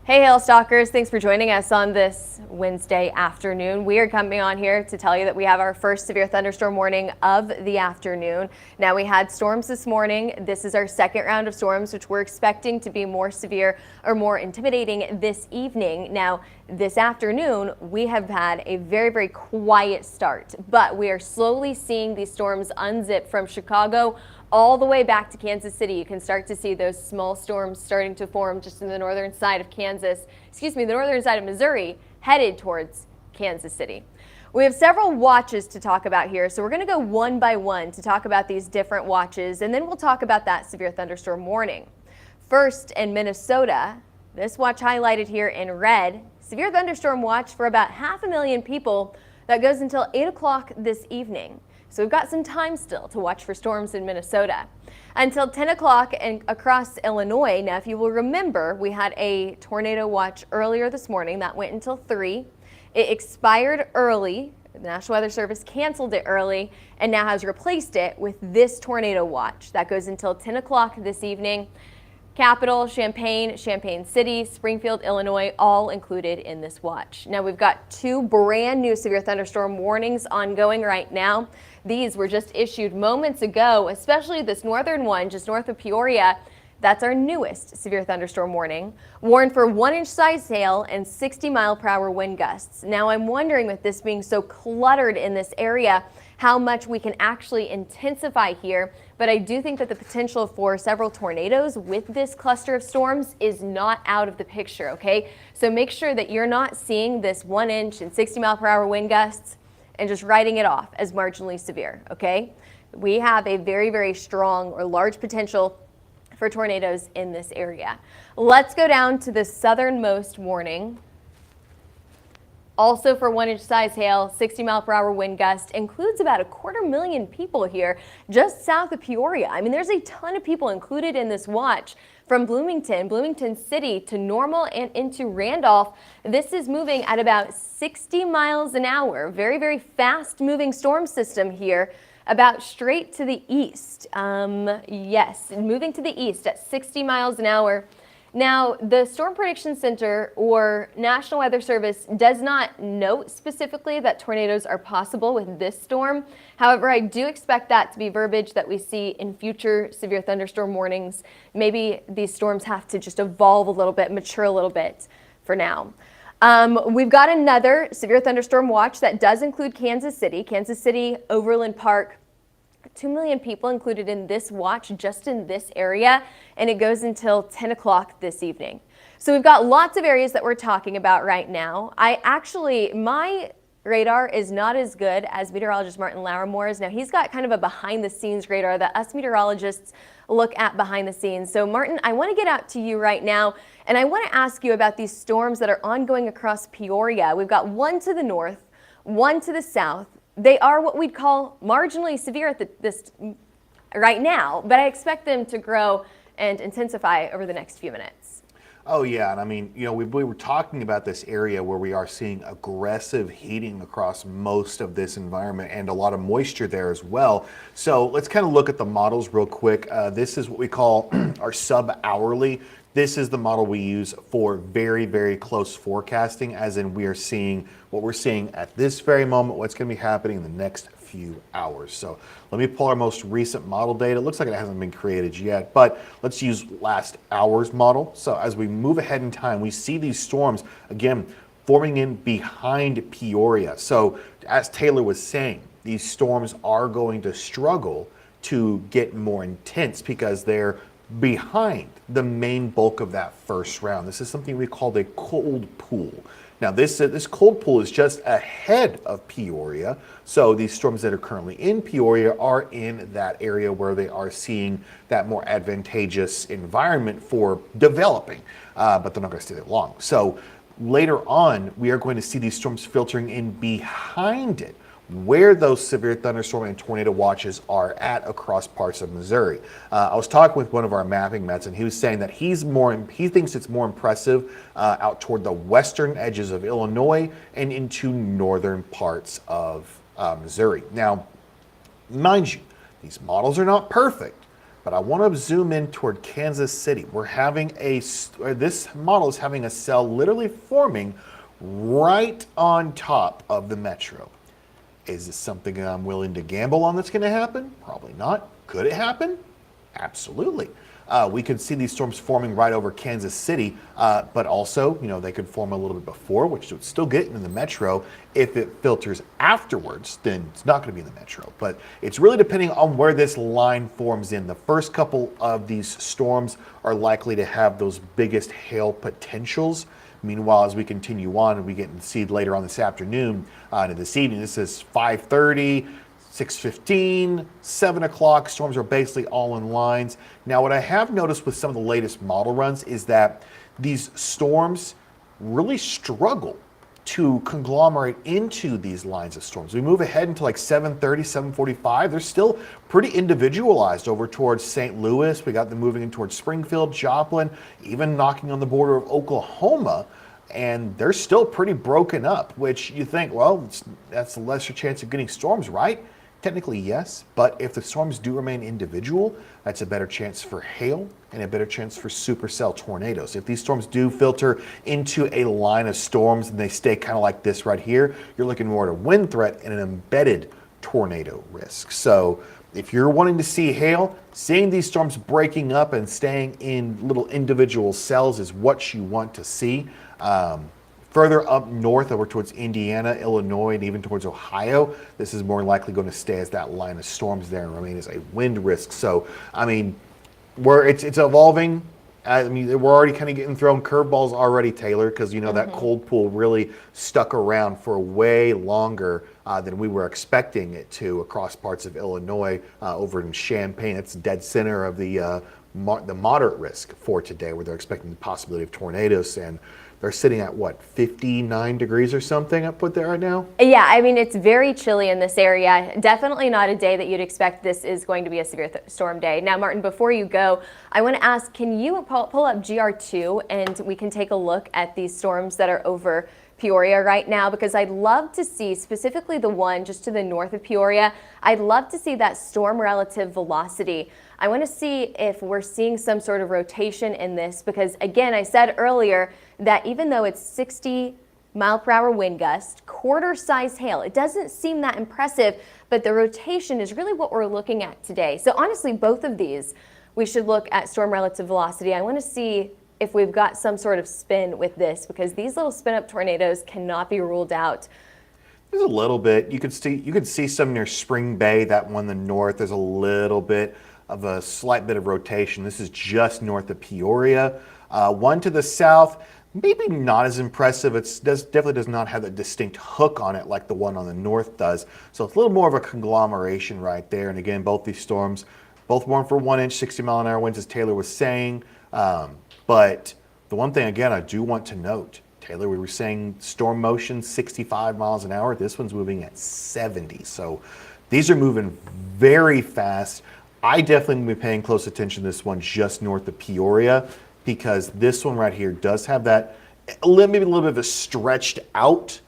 Hey, Hail Stalkers, thanks for joining us on this Wednesday afternoon. We are coming on here to tell you that we have our first severe thunderstorm warning of the afternoon. Now, we had storms this morning. This is our second round of storms, which we're expecting to be more severe or more intimidating this evening. Now, this afternoon, we have had a very, very quiet start, but we are slowly seeing these storms unzip from Chicago all the way back to Kansas City. You can start to see those small storms starting to form just in the northern side of the northern side of Missouri, headed towards Kansas City. We have several watches to talk about here, so we're going to go one by one to talk about these different watches, and then we'll talk about that severe thunderstorm warning. First, in Minnesota, this watch highlighted here in red, severe thunderstorm watch for about 500,000 people that goes until 8 o'clock this evening. So we've got some time still to watch for storms in Minnesota. Until 10 o'clock and across Illinois. Now, if you will remember, we had a tornado watch earlier this morning that went until 3. It expired early. The National Weather Service canceled it early and now has replaced it with this tornado watch that goes until 10 o'clock this evening. Capital, Champaign, Champaign City, Springfield, Illinois, all included in this watch. Now, we've got 2 brand new severe thunderstorm warnings ongoing right now. These were just issued moments ago, especially this northern one just north of Peoria. That's our newest severe thunderstorm warning. Warned for 1-inch size hail and 60-mile-per-hour wind gusts. Now, I'm wondering, with this being so cluttered in this area, how much we can actually intensify here. But I do think that the potential for several tornadoes with this cluster of storms is not out of the picture, okay? So make sure that you're not seeing this 1-inch and 60-mile-per-hour wind gusts and just writing it off as marginally severe, okay? We have a very, very strong or large potential for tornadoes in this area. Let's go down to the southernmost warning. Also for 1-inch size hail, 60-mile-per-hour wind gust, includes about 250,000 people here just south of Peoria. I mean, there's a ton of people included in this watch. From Bloomington City to Normal and into Randolph, this is moving at about 60 miles an hour. Very, very fast moving storm system here, about straight to the east. Yes, moving to the east at 60 miles an hour. Now, the Storm Prediction Center or National Weather Service does not note specifically that tornadoes are possible with this storm. However, I do expect that to be verbiage that we see in future severe thunderstorm warnings. Maybe these storms have to just evolve a little bit, mature a little bit for now. We've got another severe thunderstorm watch that does include Kansas City, Overland Park. 2 million people included in this watch just in this area, and it goes until 10 o'clock this evening. So we've got lots of areas that we're talking about right now. My radar is not as good as meteorologist Martin Lauramore's. Now, he's got kind of a behind-the-scenes radar that us meteorologists look at behind the scenes. So Martin, I want to get out to you right now, and I want to ask you about these storms that are ongoing across Peoria. We've got one to the north, one to the south. They are what we'd call marginally severe at this right now, but I expect them to grow and intensify over the next few minutes. Oh yeah, and I mean, you know, we were talking about this area where we are seeing aggressive heating across most of this environment and a lot of moisture there as well. So let's kind of look at the models real quick. This is what we call our sub-hourly. This is the model we use for very, very close forecasting, as in we are seeing what we're seeing at this very moment, what's going to be happening in the next few hours. So let me pull our most recent model data. It looks like it hasn't been created yet, but let's use last hour's model. So as we move ahead in time, we see these storms, again, forming in behind Peoria. So as Taylor was saying, these storms are going to struggle to get more intense because they're behind the main bulk of that first round. This is something we call the cold pool. Now, this cold pool is just ahead of Peoria. So these storms that are currently in Peoria are in that area where they are seeing that more advantageous environment for developing, but they're not going to stay there long. So later on, we are going to see these storms filtering in behind it, where those severe thunderstorm and tornado watches are at across parts of Missouri. I was talking with one of our mapping mets, and he was saying that he thinks it's more impressive out toward the western edges of Illinois and into northern parts of Missouri. Now, mind you, these models are not perfect, but I want to zoom in toward Kansas City. We're having this model is having a cell literally forming right on top of the metro. Is this something I'm willing to gamble on that's going to happen? Probably not. Could it happen? Absolutely. We could see these storms forming right over Kansas City, but also, they could form a little bit before, which would still get in the metro. If it filters afterwards, then it's not going to be in the metro. But it's really depending on where this line forms in. The first couple of these storms are likely to have those biggest hail potentials. Meanwhile, as we continue on and we get to see later on this afternoon and this evening, this is 5:30. 6:15, 7 o'clock, storms are basically all in lines. Now, what I have noticed with some of the latest model runs is that these storms really struggle to conglomerate into these lines of storms. We move ahead into like 7:30, 7:45. They're still pretty individualized over towards St. Louis. We got them moving in towards Springfield, Joplin, even knocking on the border of Oklahoma. And they're still pretty broken up, which you think, well, that's a lesser chance of getting storms, right? Technically, yes, but if the storms do remain individual, that's a better chance for hail and a better chance for supercell tornadoes. If these storms do filter into a line of storms and they stay kind of like this right here, you're looking more at a wind threat and an embedded tornado risk. So if you're wanting to see hail, seeing these storms breaking up and staying in little individual cells is what you want to see. Further up north over towards Indiana, Illinois, and even towards Ohio, this is more likely going to stay as that line of storms there and remain as a wind risk. So, it's evolving. We're already kind of getting thrown curveballs already, Taylor, because that cold pool really stuck around for way longer than we were expecting it to across parts of Illinois, over in Champaign. It's dead center of the moderate risk for today, where they're expecting the possibility of tornadoes, and they're sitting at 59 degrees or something I put there right now? Yeah, it's very chilly in this area. Definitely not a day that you'd expect this is going to be a severe storm day. Now, Martin, before you go, I want to ask, can you pull up GR2 and we can take a look at these storms that are over Peoria right now, because I'd love to see, specifically the one just to the north of Peoria, I'd love to see that storm relative velocity. I want to see if we're seeing some sort of rotation in this, because again, I said earlier that even though it's 60-mile-per-hour wind gust, quarter-size hail, it doesn't seem that impressive, but the rotation is really what we're looking at today. So honestly, both of these, we should look at storm relative velocity. I want to see if we've got some sort of spin with this, because these little spin-up tornadoes cannot be ruled out. There's a little bit. You could see some near Spring Bay, that one in the north. There's a little bit of a slight bit of rotation. This is just north of Peoria. One to the south, maybe not as impressive. It definitely does not have a distinct hook on it like the one on the north does. So it's a little more of a conglomeration right there. And again, both these storms, both warm for 1 inch, 60-mile-an-hour winds, as Taylor was saying. But the one thing, again, I do want to note, Taylor, we were saying storm motion 65 miles an hour. This one's moving at 70. So these are moving very fast. I definitely will be paying close attention to this one just north of Peoria, because this one right here does have that maybe a little bit of a stretched out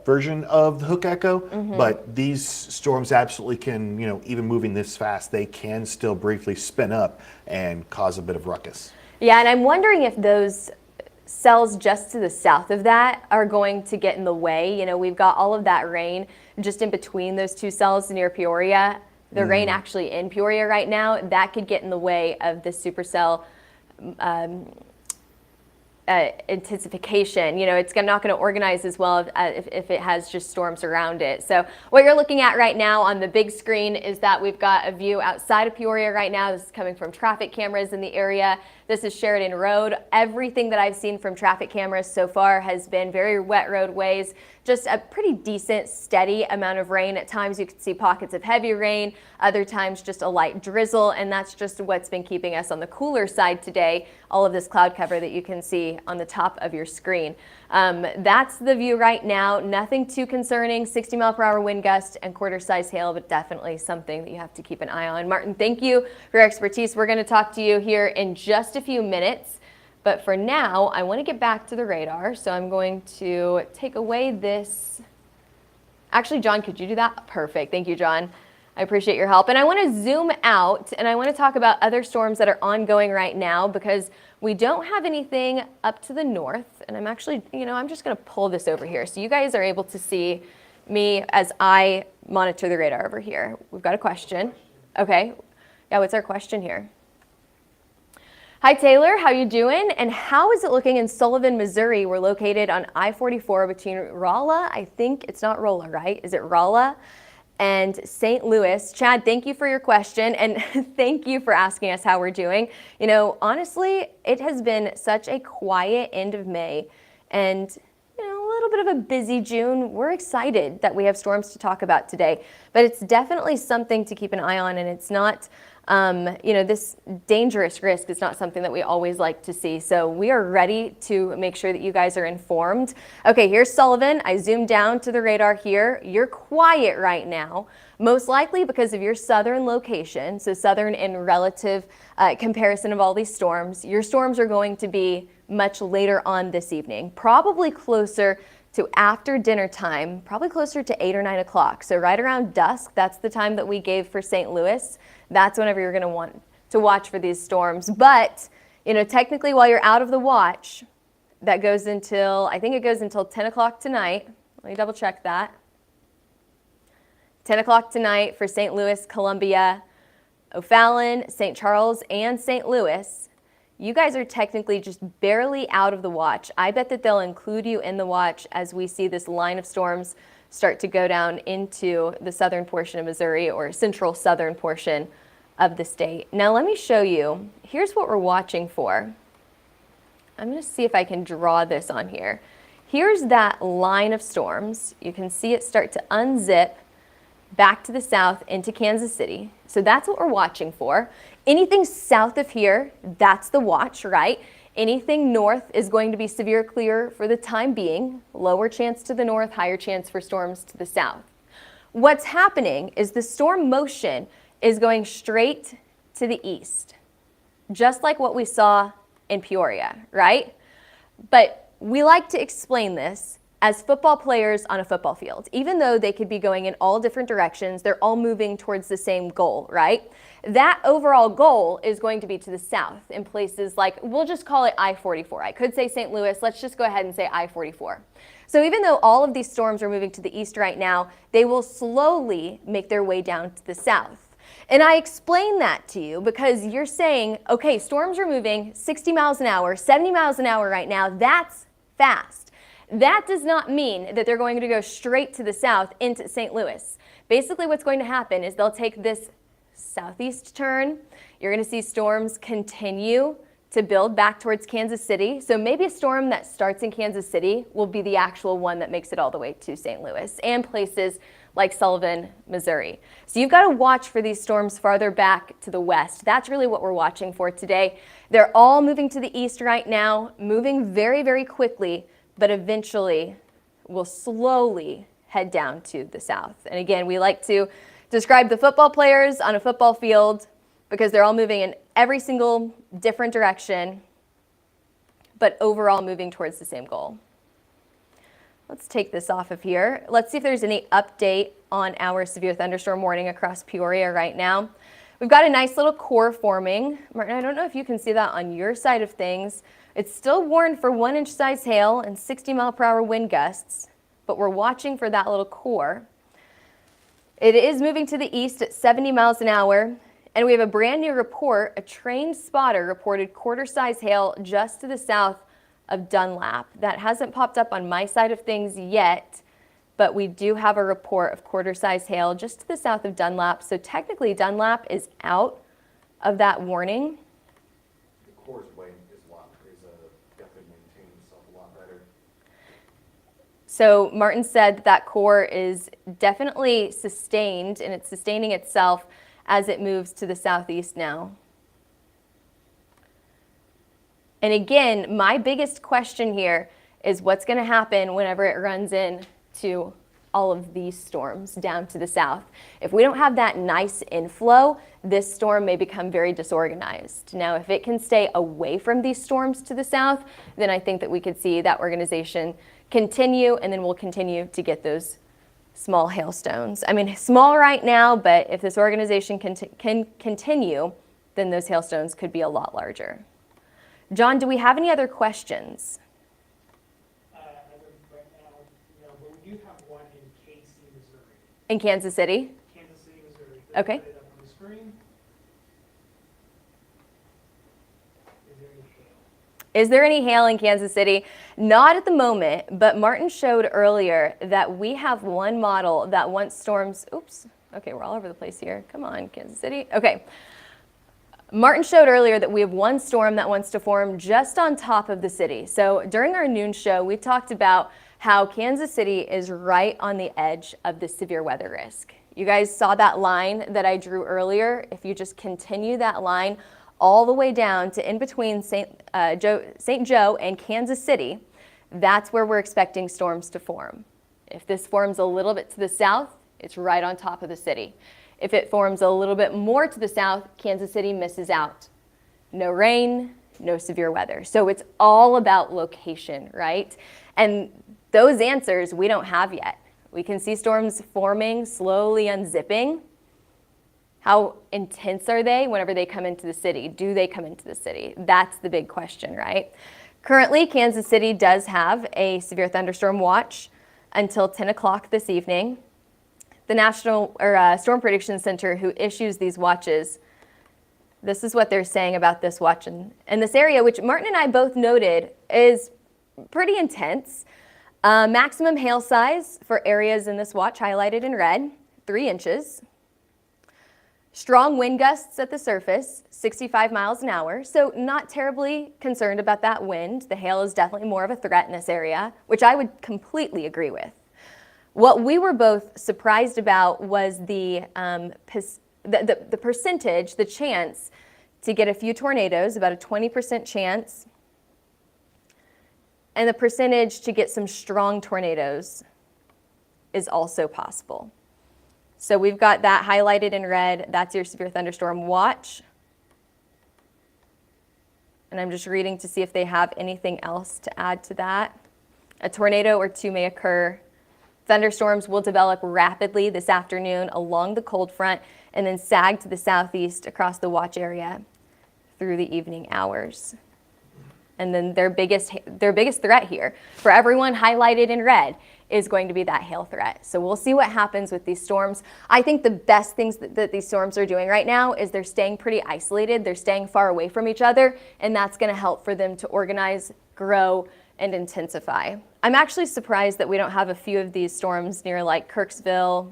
version of the hook echo. But these storms absolutely can, even moving this fast, they can still briefly spin up and cause a bit of ruckus. Yeah, and I'm wondering if those cells just to the south of that are going to get in the way. We've got all of that rain just in between those two cells near Peoria. The rain actually in Peoria right now, that could get in the way of the supercell intensification. It's not going to organize as well if it has just storms around it. So what you're looking at right now on the big screen is that we've got a view outside of Peoria right now. This is coming from traffic cameras in the area. This is Sheridan Road. Everything that I've seen from traffic cameras so far has been very wet roadways, just a pretty decent, steady amount of rain. At times you can see pockets of heavy rain, other times just a light drizzle, and that's just what's been keeping us on the cooler side today, all of this cloud cover that you can see on the top of your screen. That's the view right now. Nothing too concerning, 60-mile-per-hour wind gust and quarter-size hail, but definitely something that you have to keep an eye on. Martin, thank you for your expertise. We're going to talk to you here in just a few minutes. But for now, I want to get back to the radar. So I'm going to take away this. Actually, John, could you do that? Perfect. Thank you, John. I appreciate your help. And I want to zoom out and I want to talk about other storms that are ongoing right now because we don't have anything up to the north. And I'm actually, I'm just going to pull this over here so you guys are able to see me as I monitor the radar over here. We've got a question. Okay. Yeah, what's our question here? Hi, Taylor. How you doing? And how is it looking in Sullivan, Missouri? We're located on I-44 between Rolla. I think it's not Rolla, right? Is it Rolla? And St. Louis. Chad, thank you for your question and thank you for asking us how we're doing. Honestly, it has been such a quiet end of May and a little bit of a busy June. We're excited that we have storms to talk about today, but it's definitely something to keep an eye on, and it's not this dangerous risk is not something that we always like to see. So we are ready to make sure that you guys are informed. Okay, here's Sullivan. I zoomed down to the radar here. You're quiet right now, most likely because of your southern location. So southern in relative comparison of all these storms. Your storms are going to be much later on this evening, probably closer to after dinner time, probably closer to 8 or 9 o'clock. So right around dusk, that's the time that we gave for St. Louis. That's whenever you're going to want to watch for these storms. But, technically while you're out of the watch, that goes until, I think it goes until 10 o'clock tonight. Let me double check that. 10 o'clock tonight for St. Louis, Columbia, O'Fallon, St. Charles, and St. Louis. You guys are technically just barely out of the watch. I bet that they'll include you in the watch as we see this line of storms start to go down into the southern portion of Missouri or central southern portion of the state. Now let me show you. Here's what we're watching for. I'm going to see if I can draw this on here. Here's that line of storms. You can see it start to unzip back to the south into Kansas City. So that's what we're watching for. Anything south of here, that's the watch, right? Anything north is going to be severe clear for the time being. Lower chance to the north, higher chance for storms to the south. What's happening is the storm motion is going straight to the east, just like what we saw in Peoria, right? But we like to explain this as football players on a football field. Even though they could be going in all different directions, they're all moving towards the same goal, right? That overall goal is going to be to the south in places like, we'll just call it I-44. I could say St. Louis, let's just go ahead and say I-44. So even though all of these storms are moving to the east right now, they will slowly make their way down to the south. And I explain that to you because you're saying, okay, storms are moving 60 miles an hour, 70 miles an hour right now. That's fast. That does not mean that they're going to go straight to the south into St. Louis. Basically what's going to happen is they'll take this southeast turn. You're going to see storms continue to build back towards Kansas City. So maybe a storm that starts in Kansas City will be the actual one that makes it all the way to St. Louis and places like Sullivan, Missouri. So you've got to watch for these storms farther back to the west. That's really what we're watching for today. They're all moving to the east right now, moving very, very quickly, but eventually will slowly head down to the south. And again, we like to describe the football players on a football field because they're all moving in every single different direction, but overall moving towards the same goal. Let's take this off of here. Let's see if there's any update on our severe thunderstorm warning across Peoria right now. We've got a nice little core forming. Martin, I don't know if you can see that on your side of things. It's still warned for 1-inch size hail and 60-mile-per-hour wind gusts, but we're watching for that little core. It is moving to the east at 70 miles an hour, and we have a brand new report. A trained spotter reported quarter-size hail just to the south of Dunlap. That hasn't popped up on my side of things yet, but we do have a report of quarter-size hail just to the south of Dunlap. So technically Dunlap is out of that warning. The core's way definitely maintaining itself a lot better. So Martin said that core is definitely sustained, and it's sustaining itself as it moves to the southeast now. And again, my biggest question here is what's going to happen whenever it runs in to all of these storms down to the south. If we don't have that nice inflow, this storm may become very disorganized. Now, if it can stay away from these storms to the south, then I think that we could see that organization continue, and then we'll continue to get those small hailstones. I mean, small right now, but if this organization can continue, then those hailstones could be a lot larger. John, do we have any other questions? As of right now, no, but we do have one in KC, Missouri. In Kansas City? Kansas City, Missouri. Okay. Put it up on the screen. Is there any hail? Is there any hail in Kansas City? Not at the moment, but Martin showed earlier that we have one model that once storms, oops, okay, we're all over the place here. Come on, Kansas City. Okay. Martin showed earlier that we have one storm that wants to form just on top of the city. So during our noon show, we talked about how Kansas City is right on the edge of the severe weather risk. You guys saw that line that I drew earlier. If you just continue that line all the way down to in between St. Joe and Kansas City, that's where we're expecting storms to form. If this forms a little bit to the south, it's right on top of the city. If it forms a little bit more to the south, Kansas City misses out. No rain, no severe weather. So it's all about location, right? And those answers we don't have yet. We can see storms forming, slowly unzipping. How intense are they whenever they come into the city? Do they come into the city? That's the big question, right? Currently, Kansas City does have a severe thunderstorm watch until 10 o'clock this evening. The National Storm Prediction Center, who issues these watches, this is what they're saying about this watch in this area, which Martin and I both noted is pretty intense. Maximum hail size for areas in this watch highlighted in red, 3 inches. Strong wind gusts at the surface, 65 miles an hour. So not terribly concerned about that wind. The hail is definitely more of a threat in this area, which I would completely agree with. What we were both surprised about was the percentage, the chance to get a few tornadoes, about a 20% chance, and the percentage to get some strong tornadoes is also possible. So we've got that highlighted in red. That's your severe thunderstorm watch. And I'm just reading to see if they have anything else to add to that. A tornado or 2 may occur. Thunderstorms will develop rapidly this afternoon along the cold front and then sag to the southeast across the watch area through the evening hours. And then their biggest threat here, for everyone highlighted in red, is going to be that hail threat. So we'll see what happens with these storms. I think the best things that these storms are doing right now is they're staying pretty isolated. They're staying far away from each other, and that's going to help for them to organize, grow, and intensify. I'm actually surprised that we don't have a few of these storms near like Kirksville,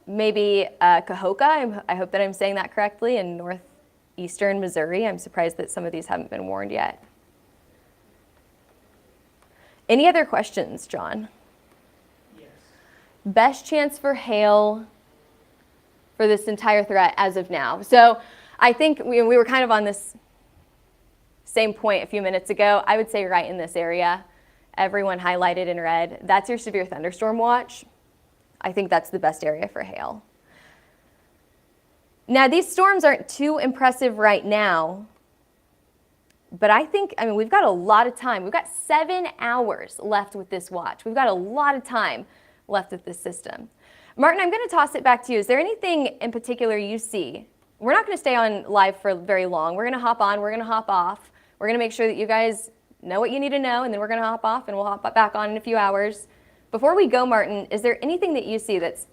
maybe Cahokia. I hope that I'm saying that correctly, in northeastern Missouri. I'm surprised that some of these haven't been warned yet. Any other questions, John? Yes. Best chance for hail for this entire threat as of now. So I think we were kind of on this same point a few minutes ago. I would say right in this area, everyone highlighted in red, that's your severe thunderstorm watch. I think that's the best area for hail. Now, these storms aren't too impressive right now, but I mean, we've got a lot of time. We've got 7 hours left with this watch. We've got a lot of time left with this system. Martin, I'm going to toss it back to you. Is there anything in particular you see? We're not going to stay on live for very long. We're going to hop on, we're going to hop off. We're going to make sure that you guys know what you need to know, and then we're going to hop off and we'll hop back on in a few hours. Before we go, Martin, is there anything that you see that's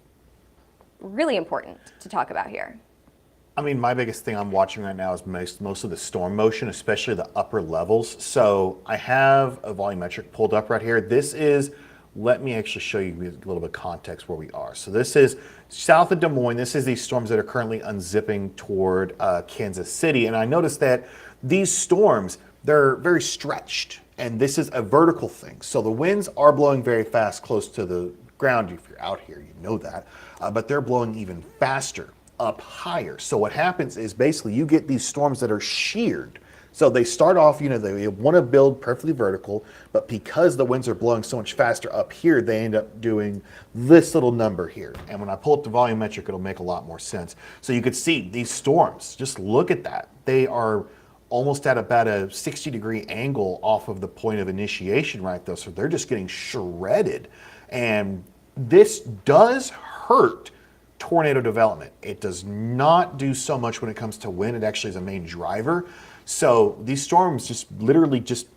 really important to talk about here? I mean, my biggest thing I'm watching right now is most of the storm motion, especially the upper levels. So I have a volumetric pulled up right here. This is, let me actually show you a little bit of context where we are. So this is south of Des Moines. This is these storms that are currently unzipping toward Kansas City. And I noticed that these storms, they're very stretched. And this is a vertical thing. So the winds are blowing very fast close to the ground. If you're out here, you know that. But they're blowing even faster up higher. So what happens is basically you get these storms that are sheared. So they start off, they want to build perfectly vertical, but because the winds are blowing so much faster up here, they end up doing this little number here. And when I pull up the volumetric, it'll make a lot more sense. So you could see these storms, just look at that. They are almost at about a 60-degree angle off of the point of initiation right though. So they're just getting shredded. And this does hurt tornado development. It does not do so much when it comes to wind. It actually is a main driver. So these storms just literally just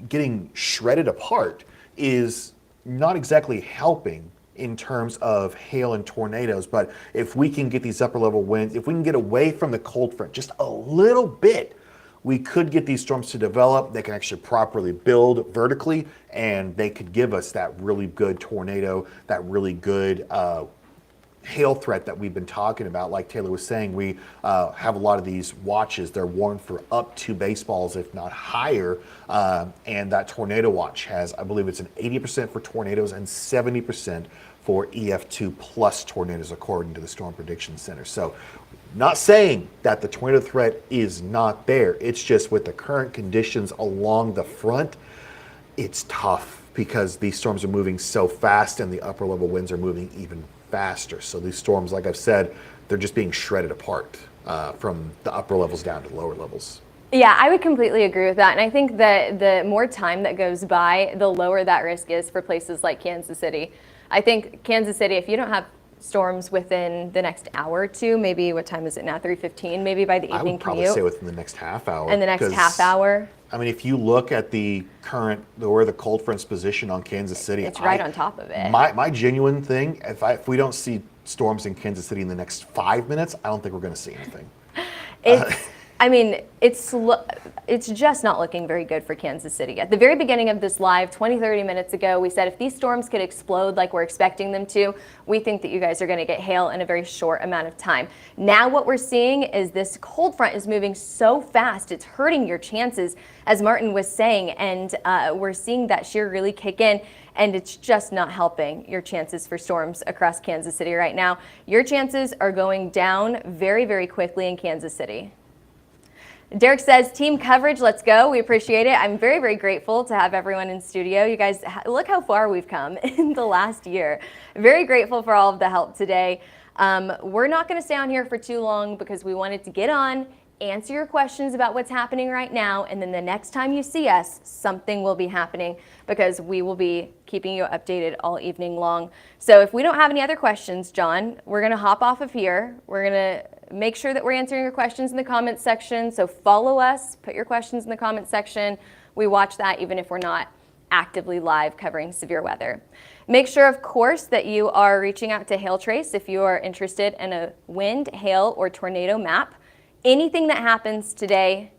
getting shredded apart is not exactly helping in terms of hail and tornadoes. But if we can get these upper level winds, if we can get away from the cold front just a little bit, we could get these storms to develop. They can actually properly build vertically, and they could give us that really good tornado, that really good hail threat that we've been talking about. Like Taylor was saying, we have a lot of these watches. They're warned for up to baseballs, if not higher. And that tornado watch has, I believe it's an 80% for tornadoes and 70% for EF2 plus tornadoes, according to the Storm Prediction Center. So not saying that the tornado threat is not there. It's just with the current conditions along the front, it's tough because these storms are moving so fast and the upper level winds are moving even faster. So these storms, like I've said, they're just being shredded apart from the upper levels down to the lower levels. Yeah, I would completely agree with that. And I think that the more time that goes by, the lower that risk is for places like Kansas City. I think Kansas City, if you don't have storms within the next hour or two, maybe what time is it now, 3:15, maybe by the evening I would probably commute. say within the next half hour. And the next half hour. I mean, if you look at the current, where the cold front's position on Kansas City, It's right on top of it. My genuine thing, if we don't see storms in Kansas City in the next 5 minutes, I don't think we're going to see anything. I mean, it's just not looking very good for Kansas City. At the very beginning of this live, 20-30 minutes ago, we said if these storms could explode like we're expecting them to, we think that you guys are going to get hail in a very short amount of time. Now what we're seeing is this cold front is moving so fast, it's hurting your chances, as Martin was saying, and we're seeing that shear really kick in, and it's just not helping your chances for storms across Kansas City right now. Your chances are going down very, very quickly in Kansas City. Derek says, team coverage, let's go. We appreciate it. I'm very, very grateful to have everyone in studio. You guys, look how far we've come in the last year. Very grateful for all of the help today. We're not going to stay on here for too long because we wanted to get on, answer your questions about what's happening right now, and then the next time you see us, something will be happening because we will be keeping you updated all evening long. So if we don't have any other questions, John, we're going to hop off of here. We're going to make sure that we're answering your questions in the comments section. So follow us, put your questions in the comments section. We watch that even if we're not actively live covering severe weather. Make sure, of course, that you are reaching out to HailTrace if you are interested in a wind, hail, or tornado map. Anything that happens today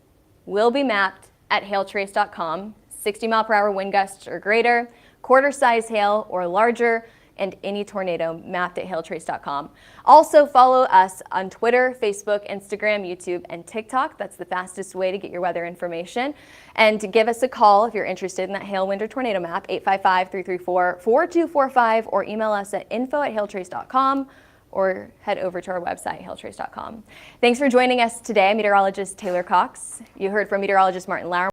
will be mapped at HailTrace.com. 60-mile-per-hour wind gusts or greater, quarter-size hail or larger, and any tornado mapped at HailTrace.com. Also follow us on Twitter, Facebook, Instagram, YouTube, and TikTok. That's the fastest way to get your weather information. And to give us a call if you're interested in that hail, wind, or tornado map, 855-334-4245, or email us at info@HailTrace.com, or head over to our website, HailTrace.com. Thanks for joining us today. I'm meteorologist Taylor Cox. You heard from meteorologist Martin Lauer.